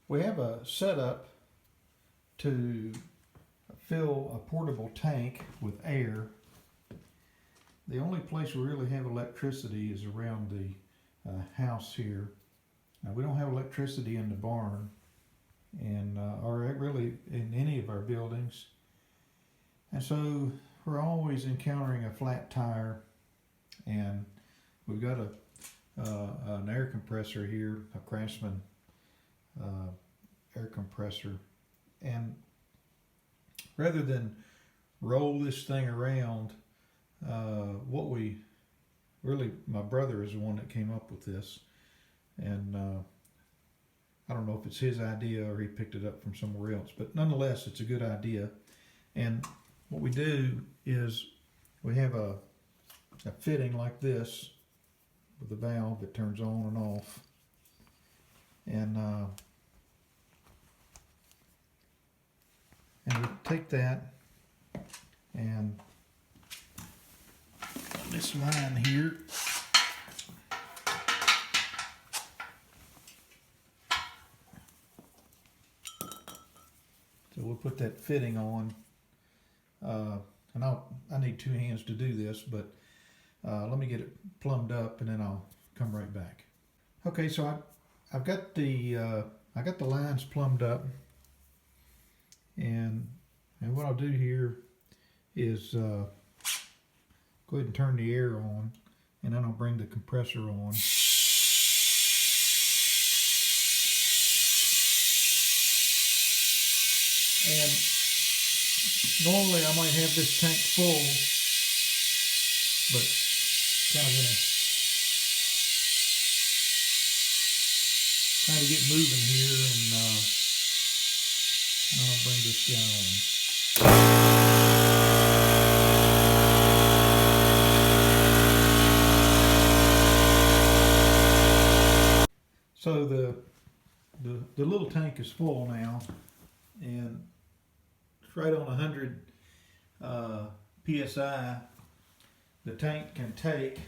We have a setup to fill a portable tank with air. The only place we really have electricity is around the house here. Now, we don't have electricity in the barn and or really in any of our buildings. And so we're always encountering a flat tire, and we've got an air compressor here, a Craftsman air compressor. And rather than roll this thing around, what we really, my brother is the one that came up with this, and I don't know if it's his idea or he picked it up from somewhere else, but nonetheless it's a good idea. And what we do is we have a fitting like this with a valve that turns on and off, and we take that and on this line here, so we'll put that fitting on, and I need two hands to do this, but let me get it plumbed up and then I'll come right back. Okay, so I've got the lines plumbed up, and what I'll do here is go ahead and turn the air on, and then I'll bring the compressor on. And normally I might have this tank full, but kind of trying to get moving here, and I'll bring this guy on. So the little tank is full now, and it's right on 100 psi. The tank can take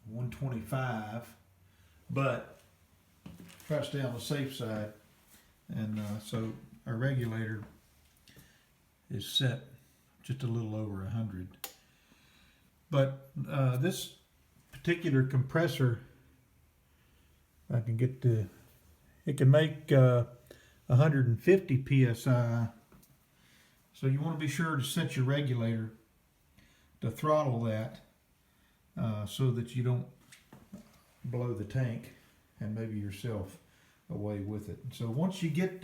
125, but try to stay on the safe side, and so our regulator is set just a little over 100. But this particular compressor, if I can get it can make 150 psi. So you want to be sure to set your regulator to throttle that so that you don't blow the tank and maybe yourself away with it. So once you get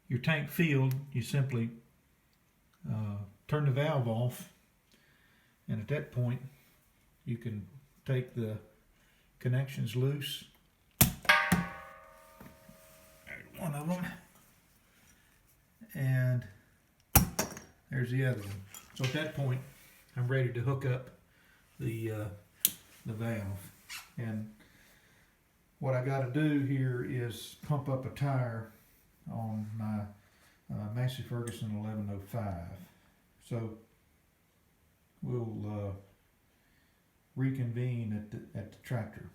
your tank filled, you simply turn the valve off, and at that point you can take the connections loose. There's one of them, and there's the other one. So at that point I'm ready to hook up the valve, and what I got to do here is pump up a tire on my Massey Ferguson 1105. So we'll reconvene at the tractor.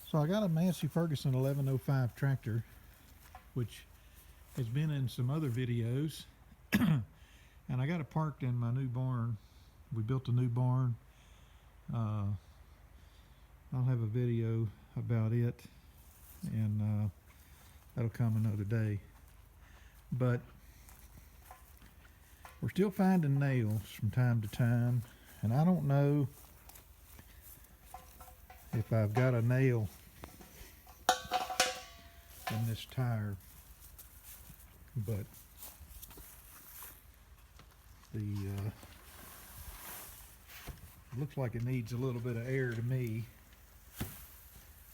So I got a Massey Ferguson 1105 tractor, which has been in some other videos, and I got it parked in my new barn. We built a new barn. I'll have a video about it, and that'll come another day. But we're still finding nails from time to time, and I don't know if I've got a nail in this tire, but it looks like it needs a little bit of air to me,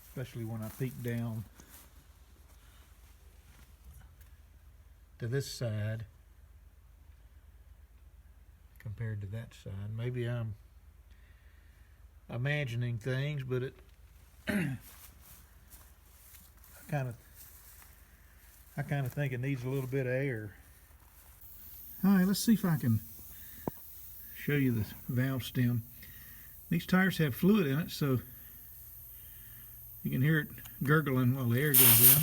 especially when I peek down to this side compared to that side. Maybe I'm imagining things, but it I kind of think it needs a little bit of air. All right, let's see if I can show you the valve stem. These tires have fluid in it, so you can hear it gurgling while the air goes in.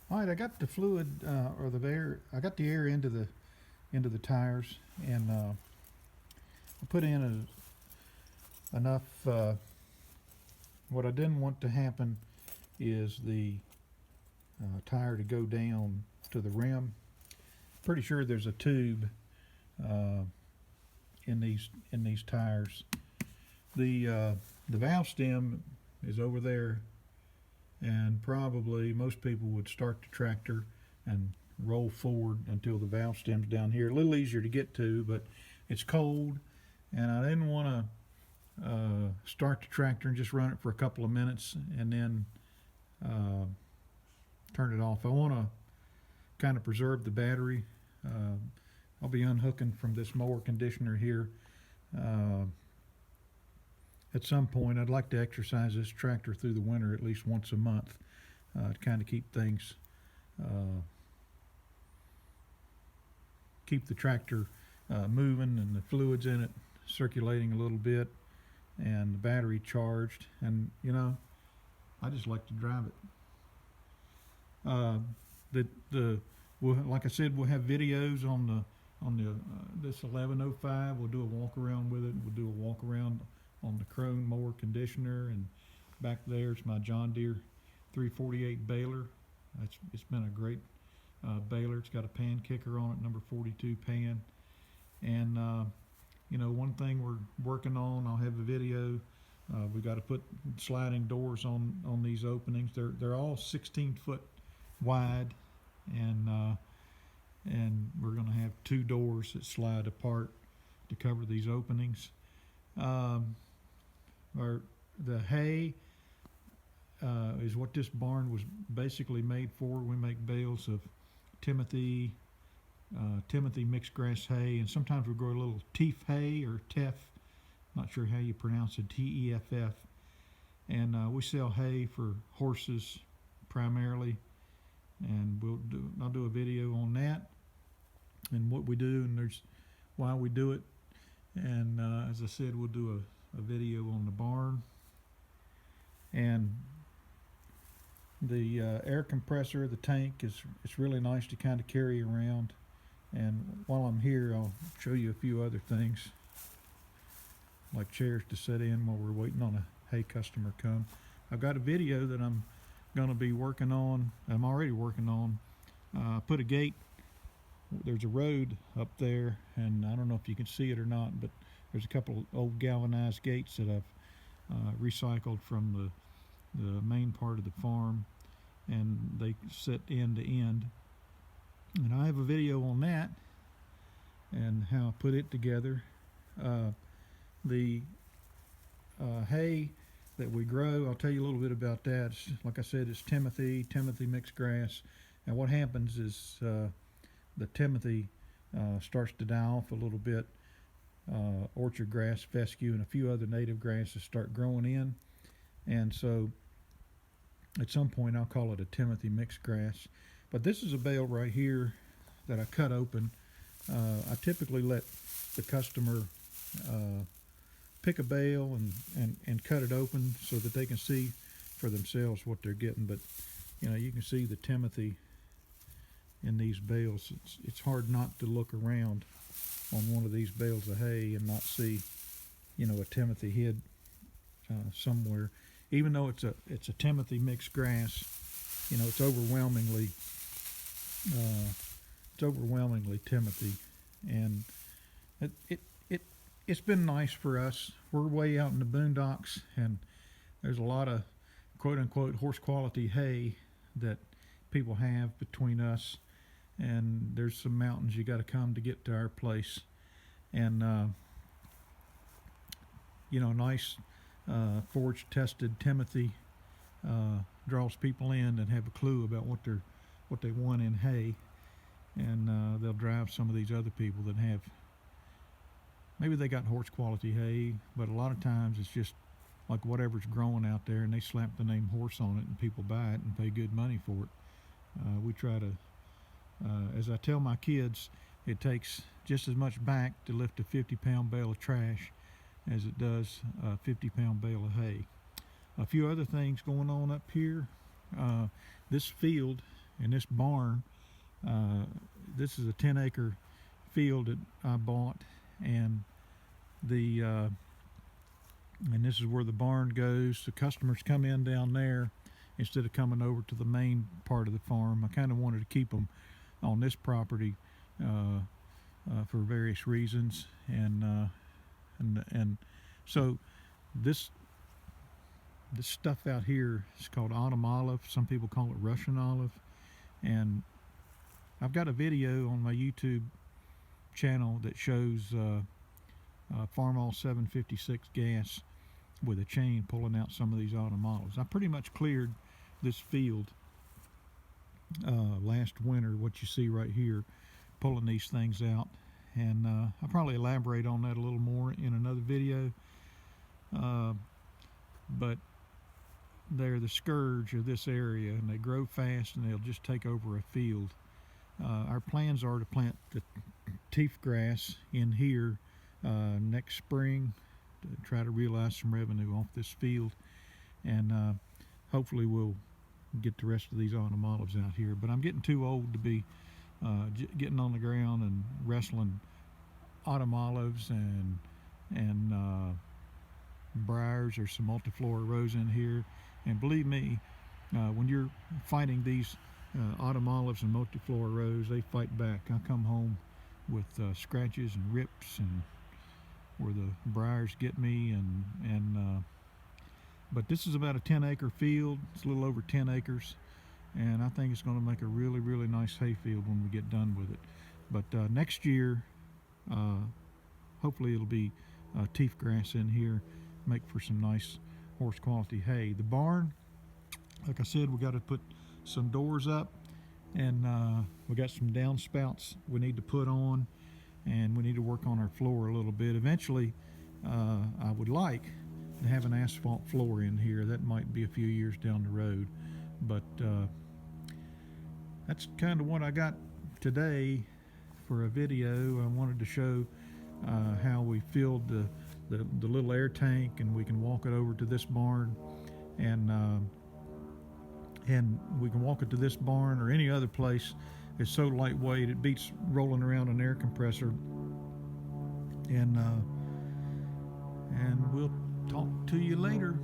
All right, I got the fluid or the air. I got the air into the tires, and I put in enough. What I didn't want to happen is the tire to go down to the rim. Pretty sure there's a tube in these tires. The valve stem is over there. And probably most people would start the tractor and roll forward until the valve stem's down here. A little easier to get to, but it's cold, and I didn't want to start the tractor and just run it for a couple of minutes and then turn it off. I want to kind of preserve the battery. I'll be unhooking from this mower conditioner here. At some point, I'd like to exercise this tractor through the winter at least once a month to kind of keep things, keep the tractor moving and the fluids in it circulating a little bit and the battery charged. And, you know, I just like to drive it. Like I said, we'll have videos on this 1105. We'll do a walk around with it. We'll do a walk around on the Krone mower conditioner, and back there's my John Deere 348 baler. It's been a great baler. It's got a pan kicker on it, number 42 pan. And you know, one thing we're working on, I'll have a video. We got to put sliding doors on these openings. They're all 16 foot wide, and we're going to have 2 doors that slide apart to cover these openings. The hay is what this barn was basically made for. We make bales of Timothy mixed grass hay, and sometimes we grow a little teff hay or teff, not sure how you pronounce it, Teff, and we sell hay for horses primarily, and I'll do a video on that and what we do, and there's why we do it, and as I said, we'll do a video on the barn. And the air compressor, the tank, it's really nice to kind of carry around. And while I'm here, I'll show you a few other things, like chairs to sit in while we're waiting on a hay customer come. I've got a video that I'm going to be working on. I'm already working on. Put a gate. There's a road up there, and I don't know if you can see it or not, but there's a couple of old galvanized gates that I've recycled from the main part of the farm, and they sit end to end. And I have a video on that and how I put it together. The hay that we grow, I'll tell you a little bit about that. Like I said, it's Timothy mixed grass. And what happens is the Timothy starts to die off a little bit. Orchard grass, fescue, and a few other native grasses start growing in, and so at some point I'll call it a Timothy mixed grass. But this is a bale right here that I cut open. I typically let the customer pick a bale and cut it open so that they can see for themselves what they're getting. But you know, you can see the Timothy in these bales. It's hard not to look around on one of these bales of hay and not see, you know, a Timothy hid somewhere. Even though it's a Timothy mixed grass, you know, it's overwhelmingly Timothy, and it's been nice for us. We're way out in the boondocks, and there's a lot of quote unquote horse quality hay that people have between us, and there's some mountains you got to come to get to our place. And you know, nice forge tested Timothy draws people in that have a clue about what they want in hay, and they'll drive some of these other people that have, maybe they got horse quality hay, but a lot of times it's just like whatever's growing out there, and they slap the name horse on it and people buy it and pay good money for it. We try to, as I tell my kids, it takes just as much back to lift a 50-pound bale of trash as it does a 50-pound bale of hay. A few other things going on up here. This field and this barn, this is a 10-acre field that I bought, and and this is where the barn goes. The customers come in down there instead of coming over to the main part of the farm. I kind of wanted to keep them on this property for various reasons, and so this stuff out here is called autumn olive. Some people call it Russian olive, and I've got a video on my YouTube channel that shows Farmall 756 gas with a chain pulling out some of these autumn olives. I pretty much cleared this field last winter, what you see right here, pulling these things out, and I'll probably elaborate on that a little more in another video, but they're the scourge of this area, and they grow fast and they'll just take over a field. Our plans are to plant the teeth grass in here next spring to try to realize some revenue off this field, and hopefully we'll get the rest of these autumn olives out here. But I'm getting too old to be getting on the ground and wrestling autumn olives and briars. There's some multiflora rose in here, and believe me, when you're fighting these autumn olives and multiflora rose, they fight back. I come home with scratches and rips and where the briars get me, but this is about a 10-acre field. It's a little over 10 acres, and I think it's going to make a really, really nice hay field when we get done with it. But next year, hopefully it'll be teeth grass in here, make for some nice horse quality hay. The barn, like I said, we got to put some doors up, and we got some downspouts we need to put on, and we need to work on our floor a little bit. Eventually, I would like to have an asphalt floor in here. That might be a few years down the road, but that's kind of what I got today for a video. I wanted to show how we filled the little air tank, and we can walk it over to this barn, and we can walk it to this barn or any other place. It's so lightweight, it beats rolling around an air compressor. And we'll talk to you later.